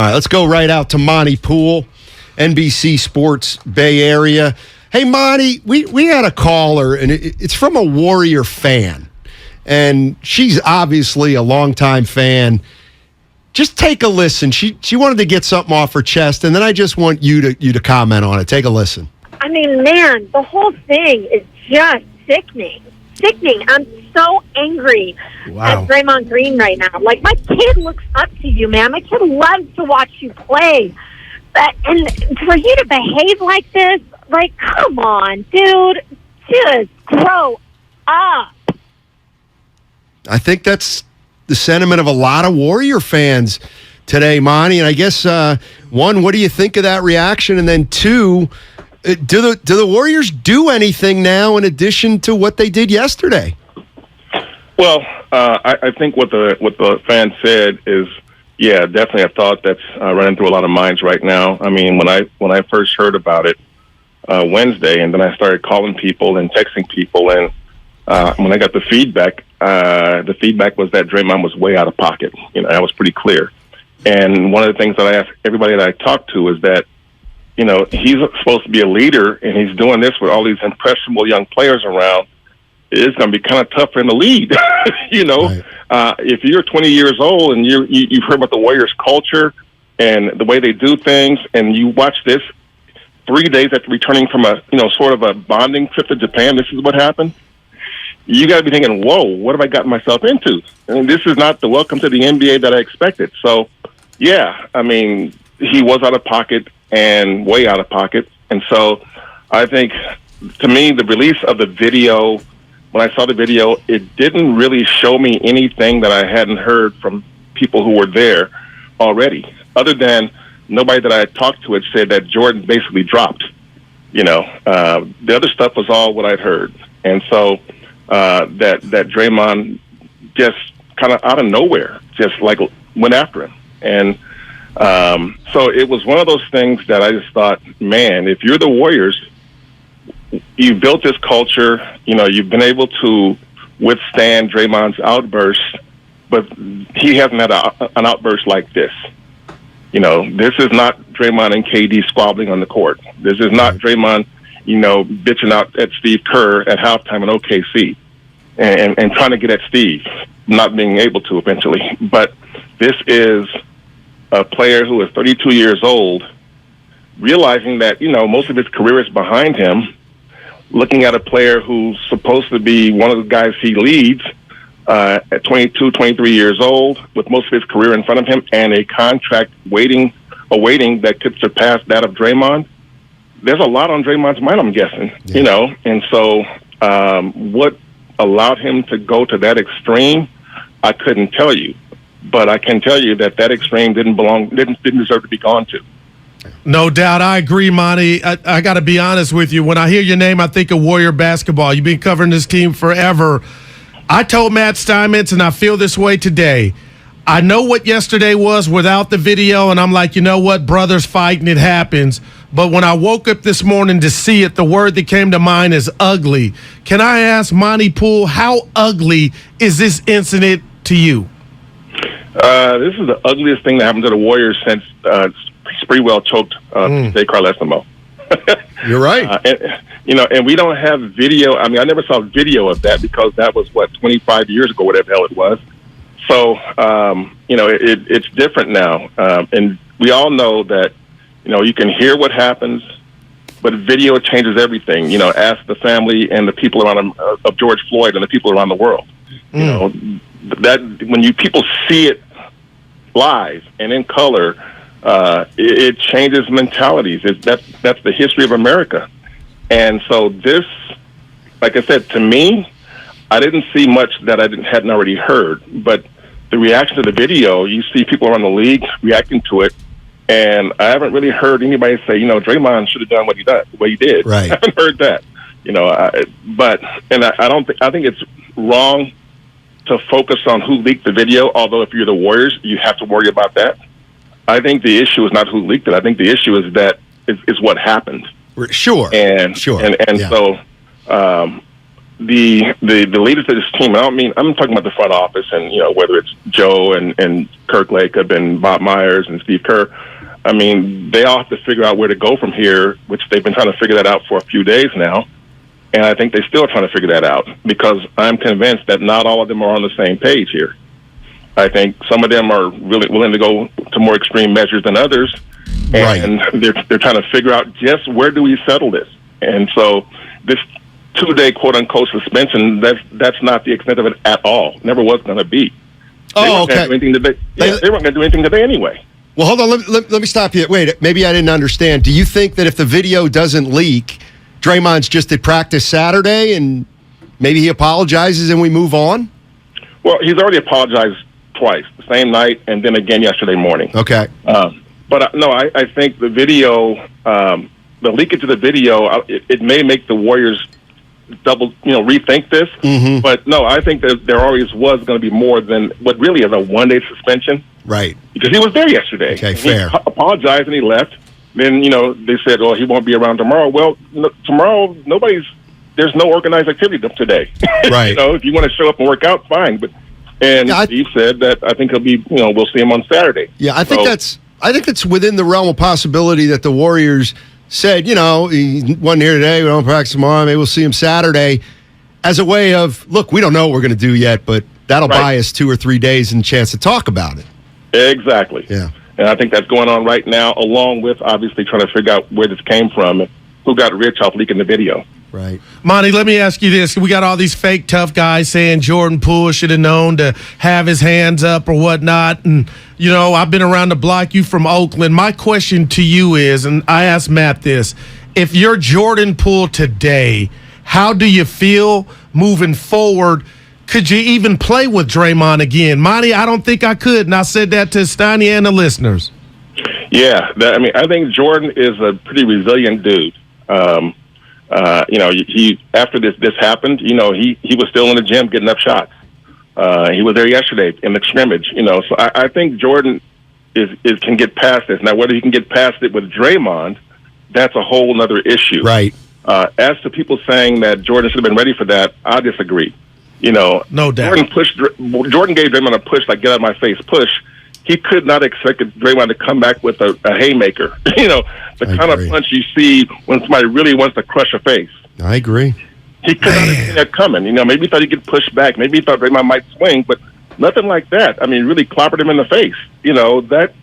All right, let's go right out to Monte Poole, NBC Sports Bay Area. Hey, Monty, we had a caller, and it's from a Warrior fan, and she's obviously a longtime fan. Just take a listen. She wanted to get something off her chest, and then I just want you to comment on it. Take a listen. I mean, man, the whole thing is just sickening. I'm so angry at Draymond Green right now. Like, my kid looks up to you, man. My kid loves to watch you play. And for you to behave like this, like, come on, dude. Just grow up. I think that's the sentiment of a lot of Warrior fans today, Monty. And I guess, one, what do you think of that reaction? And then two, do the Warriors do anything now in addition to what they did yesterday? Well, I think what the fans said is, yeah, definitely a thought that's running through a lot of minds right now. I mean, when I first heard about it Wednesday, and then I started calling people and texting people, and when I got the feedback was that Draymond was way out of pocket. You know, that was pretty clear. And one of the things that I asked everybody that I talked to is that, you know, he's supposed to be a leader, and he's doing this with all these impressionable young players around. It's going to be kind of tough for him to lead. You know, right. If you're 20 years old and you've heard about the Warriors culture and the way they do things, and you watch this 3 days after returning from sort of a bonding trip to Japan, this is what happened. You got to be thinking, whoa, what have I gotten myself into? And this is not the welcome to the NBA that I expected. So, yeah, I mean, he was out of pocket and way out of pocket. And so I think, to me, the release of the video, when I saw the video, it didn't really show me anything that I hadn't heard from people who were there already, other than nobody that I had talked to had said that Jordan basically dropped. You know, the other stuff was all what I'd heard. And so that Draymond just kind of out of nowhere just like went after him. And so it was one of those things that I just thought, man, if you're the Warriors, you built this culture, you know, you've been able to withstand Draymond's outburst, but he hasn't had an outburst like this. You know, this is not Draymond and KD squabbling on the court. This is not Draymond, you know, bitching out at Steve Kerr at halftime in OKC and trying to get at Steve, not being able to eventually. But this is a player who is 32 years old, realizing that, you know, most of his career is behind him, looking at a player who's supposed to be one of the guys he leads at 22, 23 years old, with most of his career in front of him, and a contract awaiting that could surpass that of Draymond. There's a lot on Draymond's mind, I'm guessing, you know. And so what allowed him to go to that extreme, I couldn't tell you. But I can tell you that extreme didn't deserve to be gone to. No doubt. I agree, Monty. I got to be honest with you. When I hear your name, I think of Warrior basketball. You've been covering this team forever. I told Matt Steinmetz, and I feel this way today. I know what yesterday was without the video, and I'm like, you know what? Brothers fighting, it happens. But when I woke up this morning to see it, the word that came to mind is ugly. Can I ask Monty Poole, how ugly is this incident to you? This is the ugliest thing that happened to the Warriors since Sprewell choked Jay Carlesimo. You're right. And we don't have video. I mean, I never saw video of that because that was, 25 years ago, whatever the hell it was. So, it's different now. And we all know that, you know, you can hear what happens, but video changes everything. You know, ask the family and the people around of George Floyd and the people around the world. You know, that when people see it live and in color, it changes mentalities. That's the history of America. And so this, like I said, to me, I didn't see much that I hadn't already heard. But the reaction to the video, you see people around the league reacting to it, and I haven't really heard anybody say, you know, Draymond should have done what he did. Right. I haven't heard that. You know, I think it's wrong to focus on who leaked the video. Although if you're the Warriors, you have to worry about that. I think the issue is not who leaked it. I think the issue is that is what happened. Sure. And sure. And so the leaders of this team, I'm talking about the front office and, whether it's Joe and Kirk Lacob and Bob Myers and Steve Kerr, I mean, they all have to figure out where to go from here, which they've been trying to figure that out for a few days now. And I think they're still trying to figure that out because I'm convinced that not all of them are on the same page here. I think some of them are really willing to go to more extreme measures than others. And they're trying to figure out just where do we settle this. And so this 2-day quote-unquote suspension, that's not the extent of it at all. Never was going to be. Oh, okay. They weren't going to do anything today anyway. Well, hold on. Let me stop you. Wait, maybe I didn't understand. Do you think that if the video doesn't leak, Draymond's just at practice Saturday and maybe he apologizes and we move on? Well, he's already apologized twice, the same night and then again yesterday morning. Okay. But no, I think the video, the leakage of the video, it may make the Warriors rethink this. Mm-hmm. But no, I think that there always was going to be more than what really is a 1-day suspension. Right. Because he was there yesterday. Okay, fair. He apologized and he left. Then, they said, oh, he won't be around tomorrow. Well, tomorrow, there's no organized activity today. Right. If you want to show up and work out, fine. Steve said that I think he'll be, we'll see him on Saturday. Yeah, I think it's within the realm of possibility that the Warriors said, he wasn't here today, we don't practice tomorrow, maybe we'll see him Saturday, as a way of, look, we don't know what we're going to do yet, but that'll buy us 2 or 3 days and a chance to talk about it. Exactly. Yeah. And I think that's going on right now, along with obviously trying to figure out where this came from and who got rich off leaking the video. Right. Monty, let me ask you this. We got all these fake tough guys saying Jordan Poole should have known to have his hands up or whatnot. And, I've been around the block, you from Oakland. My question to you is, and I asked Matt this, if you're Jordan Poole today, how do you feel moving forward? Could you even play with Draymond again? Monty, I don't think I could, and I said that to Steiny and the listeners. Yeah, I think Jordan is a pretty resilient dude. He after this happened, he was still in the gym getting up shots. He was there yesterday in the scrimmage. So I think Jordan can get past this. Now, whether he can get past it with Draymond, that's a whole other issue. Right. As to people saying that Jordan should have been ready for that, I disagree. No doubt. Jordan gave Draymond a push, like get out of my face push. He could not expect Draymond to come back with a haymaker. The kind of punch you see when somebody really wants to crush a face. I agree. He could not have seen that coming. Maybe he thought he'd get pushed back. Maybe he thought Draymond might swing, but nothing like that. I mean, really clobbered him in the face. That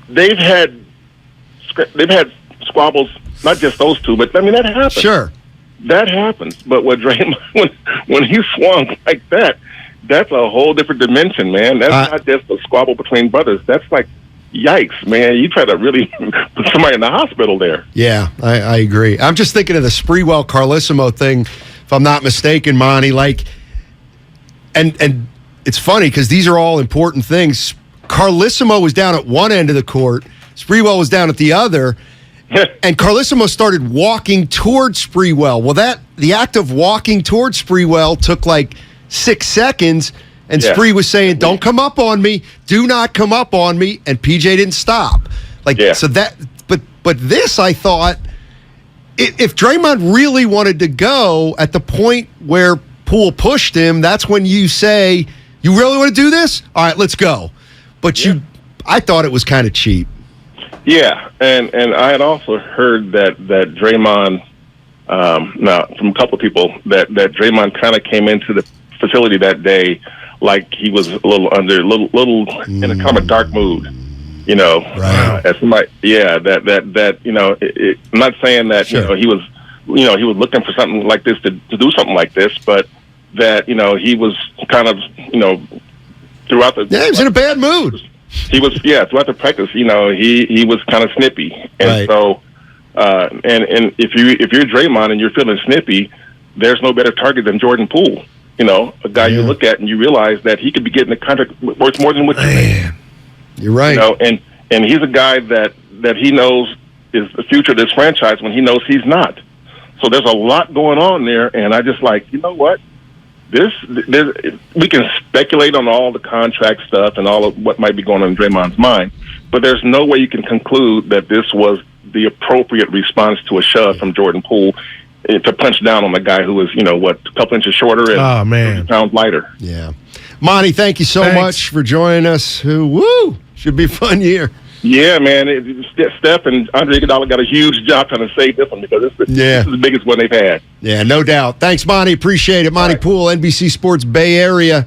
they've had squabbles, not just those two, but that happens. Sure. That happens, but with Draymond, when he swung like that, that's a whole different dimension, man. That's not just a squabble between brothers. That's like, yikes, man. You try to really put somebody in the hospital there. Yeah, I agree. I'm just thinking of the Sprewell-Carlesimo thing, if I'm not mistaken, Monty. And it's funny because these are all important things. Carlesimo was down at one end of the court. Sprewell was down at the other. And Carlesimo started walking towards Sprewell. Well, the act of walking towards Sprewell took like 6 seconds, and Spree was saying, "Don't come up on me. Do not come up on me." And PJ didn't stop. So that. But this, I thought, if Draymond really wanted to go at the point where Poole pushed him, that's when you say, "You really want to do this? All right, let's go." But I thought it was kind of cheap. Yeah, and I had also heard that Draymond, now from a couple of people, that Draymond kind of came into the facility that day like he was a little in a kind of dark mood, Right. As somebody, I'm not saying that he was looking for something like this to do something like this, but that he was kind of throughout the he was in a bad mood. He was, throughout the practice, he was kind of snippy. And so, and if you're Draymond and you're feeling snippy, there's no better target than Jordan Poole. A guy you look at and you realize that he could be getting a contract worth more than what you're making. You're right. And he's a guy that he knows is the future of this franchise when he knows he's not. So there's a lot going on there, and I just you know what? We can speculate on all the contract stuff and all of what might be going on in Draymond's mind, but there's no way you can conclude that this was the appropriate response to a shove from Jordan Poole. to punch down on a guy who was, a couple inches shorter and 30 pounds lighter. Yeah. Monty, thank you so Thanks. much for joining us. Woo! Should be a fun year. Yeah, man. Steph and Andre Iguodala got a huge job trying to save this one because this is the biggest one they've had. Yeah, no doubt. Thanks, Monty. Appreciate it. Monty Poole, NBC Sports Bay Area.